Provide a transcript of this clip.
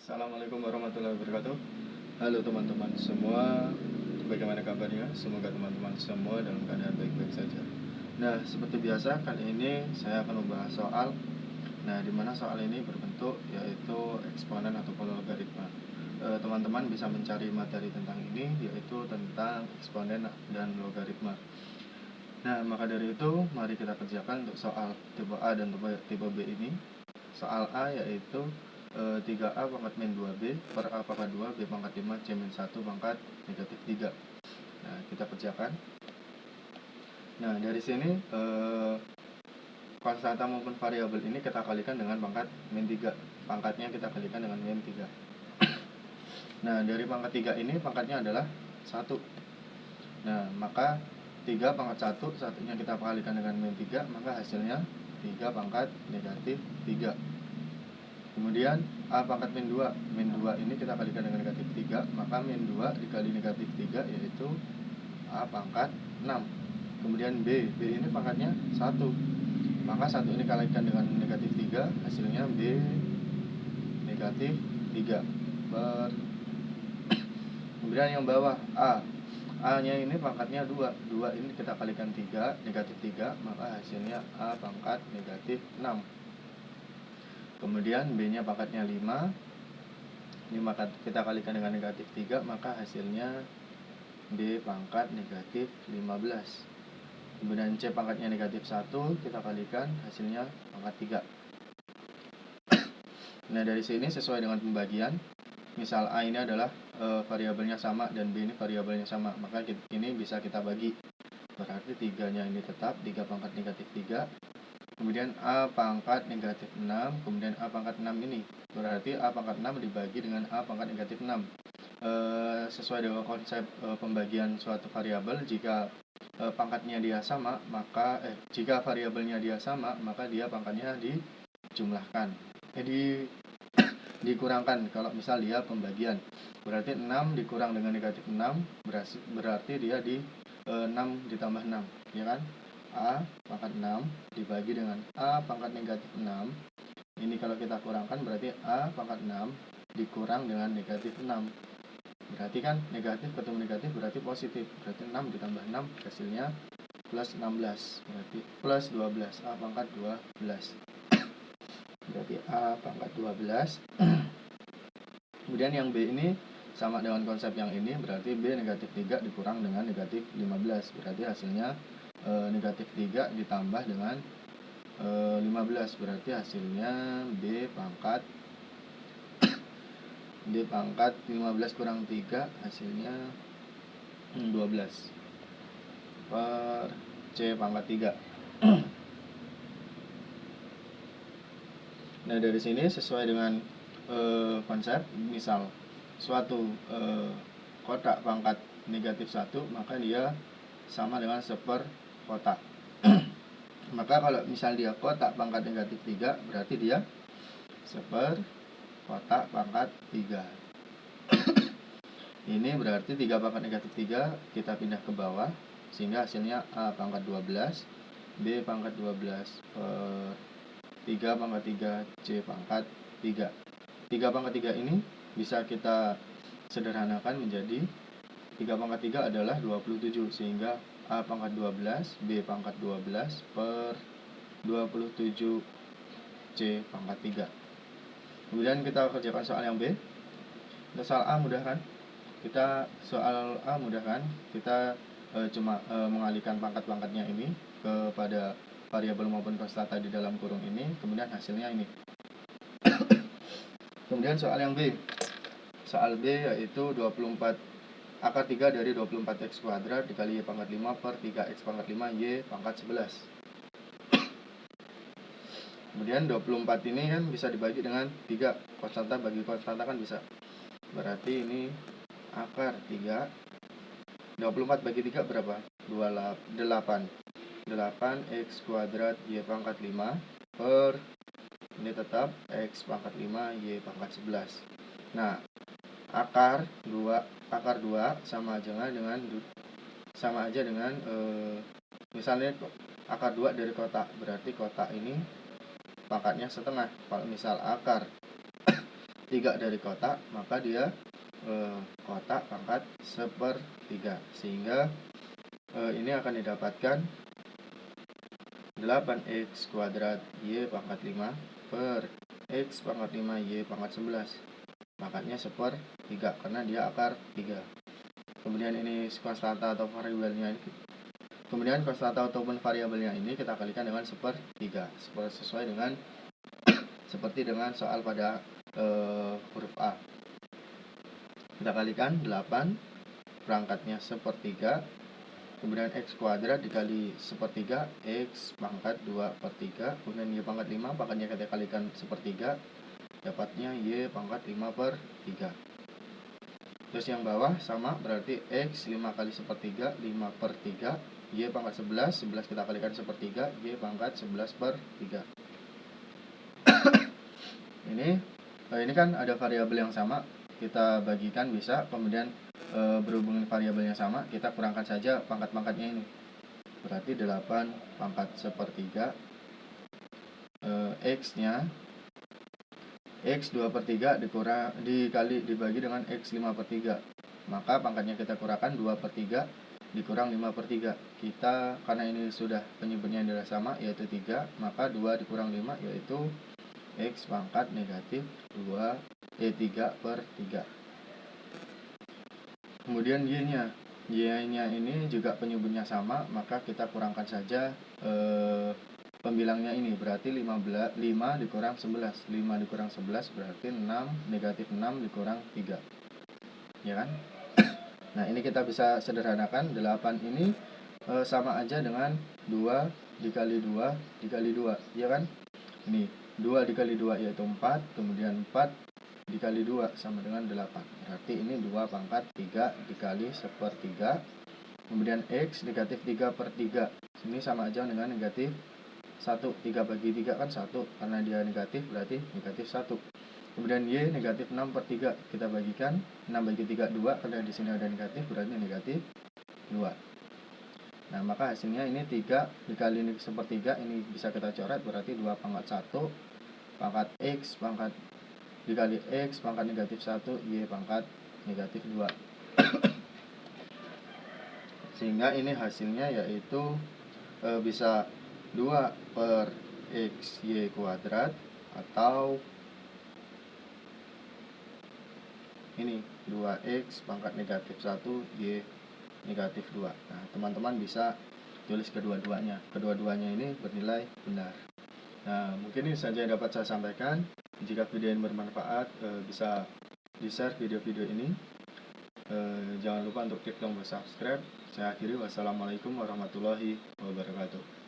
Assalamualaikum warahmatullahi wabarakatuh. Halo teman-teman semua, bagaimana kabarnya? Semoga teman-teman semua dalam keadaan baik-baik saja. Nah, seperti biasa kali ini saya akan membahas soal. Nah, di mana soal ini berbentuk yaitu eksponen ataupun logaritma. Teman-teman bisa mencari materi tentang ini, yaitu tentang eksponen dan logaritma. Nah, maka dari itu mari kita kerjakan untuk soal tipe A dan tipe B ini. Soal A yaitu 3A pangkat min 2B per A pangkat 2 B pangkat 5 C min 1 pangkat negatif 3. Nah, kita kerjakan. Nah, dari sini konstanta maupun variabel ini kita kalikan dengan pangkat min 3. Pangkatnya kita kalikan dengan min 3. Nah, dari pangkat 3 ini pangkatnya adalah 1. Nah, maka 3 pangkat 1, satunya kita kalikan dengan min 3, maka hasilnya 3 pangkat negatif 3. Kemudian A pangkat min 2. Min 2 ini kita kalikan dengan negatif 3, maka min 2 dikali negatif 3 yaitu A pangkat 6. Kemudian B ini pangkatnya 1. Maka 1 ini kalikan dengan negatif 3, hasilnya B negatif 3 per. Kemudian yang bawah A nya ini pangkatnya 2. 2 ini kita kalikan 3, negatif 3, maka hasilnya A pangkat negatif 6. Kemudian B nya pangkatnya 5 kita kalikan dengan negatif 3, maka hasilnya B pangkat negatif 15. Kemudian C pangkatnya negatif 1, kita kalikan, hasilnya pangkat 3. Nah, dari sini sesuai dengan pembagian, misal A ini adalah variabelnya sama dan B ini variabelnya sama, maka ini bisa kita bagi. Berarti 3 nya ini tetap 3 pangkat negatif 3. Kemudian A pangkat negatif 6, kemudian A pangkat 6 ini. Berarti A pangkat 6 dibagi dengan A pangkat negatif 6. Sesuai dengan konsep pembagian suatu variabel, jika pangkatnya dia sama, maka jika variabelnya dia sama, maka dia pangkatnya dijumlahkan. Dikurangkan kalau misal dia pembagian. Berarti 6 dikurang dengan negatif 6, berarti dia 6 ditambah 6, ya kan? A pangkat 6 dibagi dengan A pangkat negatif 6. Ini kalau kita kurangkan berarti A pangkat 6 dikurang dengan negatif 6. Berarti kan negatif ketemu negatif berarti positif. Berarti 6 ditambah 6 hasilnya plus 16. Berarti plus 12. A pangkat 12. Berarti A pangkat 12. Kemudian yang B ini sama dengan konsep yang ini, berarti B negatif 3 dikurang dengan negatif 15. Berarti hasilnya negatif 3 ditambah dengan 15, berarti hasilnya B pangkat 15 kurang 3, hasilnya 12 per C pangkat 3. Nah, dari sini sesuai dengan konsep, misal suatu kotak pangkat negatif 1, maka dia sama dengan seper kotak. Maka kalau misal dia kotak pangkat negatif 3, berarti dia seper kotak pangkat 3. Ini berarti 3 pangkat negatif 3 kita pindah ke bawah, sehingga hasilnya A pangkat 12, B pangkat 12 per 3 pangkat 3 C pangkat 3. 3 pangkat 3 ini bisa kita sederhanakan menjadi 3 pangkat 3 adalah 27, sehingga A pangkat 12, B pangkat 12 per 27 C pangkat 3. Kemudian kita kerjakan soal yang B. Soal A mudah kan? Kita cuma mengalihkan pangkat-pangkatnya ini kepada variabel maupun konstanta di dalam kurung ini, kemudian hasilnya ini. Kemudian soal yang B. Soal B yaitu 24 akar 3 dari 24x kuadrat dikali y pangkat 5 per 3x pangkat 5 y pangkat 11. Kemudian 24 ini kan bisa dibagi dengan 3, konstanta bagi konstanta kan bisa. Berarti ini akar 3, 24 bagi 3 berapa? 8 8x kuadrat y pangkat 5 per, ini tetap x pangkat 5 y pangkat 11. Nah, akar 2 sama aja dengan misalnya akar 2 dari kotak, berarti kotak ini pangkatnya setengah. Kalau misal akar 3 dari kotak, maka dia kotak pangkat 1/3, sehingga ini akan didapatkan 8x kuadrat y pangkat 5 per x pangkat 5 y pangkat 11, pangkatnya 1/3 karena dia akar 3. Kemudian ini konstanta atau variabelnya ini, kemudian konstanta ataupun variabelnya ini kita kalikan dengan 1/3 sesuai dengan seperti dengan soal pada huruf A. Kita kalikan 8 perangkatnya 1/3, kemudian x kuadrat dikali 1/3 x pangkat 2/3, kemudian y pangkat 5 pangkatnya kita kalikan 1/3, dapatnya y pangkat 5/3. Terus yang bawah sama, berarti x 5 kali 1/3 5/3, y pangkat 11 kita kalikan 1/3, y pangkat 11/3. Ini kan ada variabel yang sama, kita bagikan bisa, kemudian berhubung variabelnya sama, kita kurangkan saja pangkat-pangkatnya ini. Berarti 8 pangkat 1/3 x-nya x 2/3 dibagi dengan x 5/3, maka pangkatnya kita kurangkan 2/3 dikurang 5/3. Kita karena ini sudah penyebutnya adalah sama, yaitu 3, maka 2 dikurang 5 yaitu x pangkat negatif 3/3. Kemudian y-nya ini juga penyebutnya sama, maka kita kurangkan saja pembilangnya ini, berarti 5 dikurang 11. 5 dikurang 11 berarti 6, negatif 6 dikurang 3, ya kan? Nah, ini kita bisa sederhanakan, 8 ini sama aja dengan 2 dikali 2 dikali 2, ya kan? Ini 2 dikali 2 yaitu 4, kemudian 4 dikali 2 sama dengan 8. Berarti ini 2 pangkat 3 dikali 1/3. Kemudian x negatif 3/3. Ini sama aja dengan negatif 1. 3 bagi 3 kan 1. Karena dia negatif berarti negatif 1. Kemudian y negatif 6/3. Kita bagikan 6 bagi 3 2. Karena di sini ada negatif berarti negatif 2. Nah, maka hasilnya ini 3 dikali 1/3, ini bisa kita coret, berarti 2 pangkat 1 pangkat x pangkat dikali x pangkat negatif 1 y pangkat negatif 2. Sehingga ini hasilnya yaitu bisa 2 per x y kuadrat, atau ini 2x pangkat negatif 1 y negatif 2. Nah, teman-teman bisa tulis kedua-duanya. Kedua-duanya ini bernilai benar. Nah, mungkin ini saja yang dapat saya sampaikan. Jika video ini bermanfaat, bisa di-share video-video ini. Jangan lupa untuk klik tombol subscribe. Saya akhiri, wassalamualaikum warahmatullahi wabarakatuh.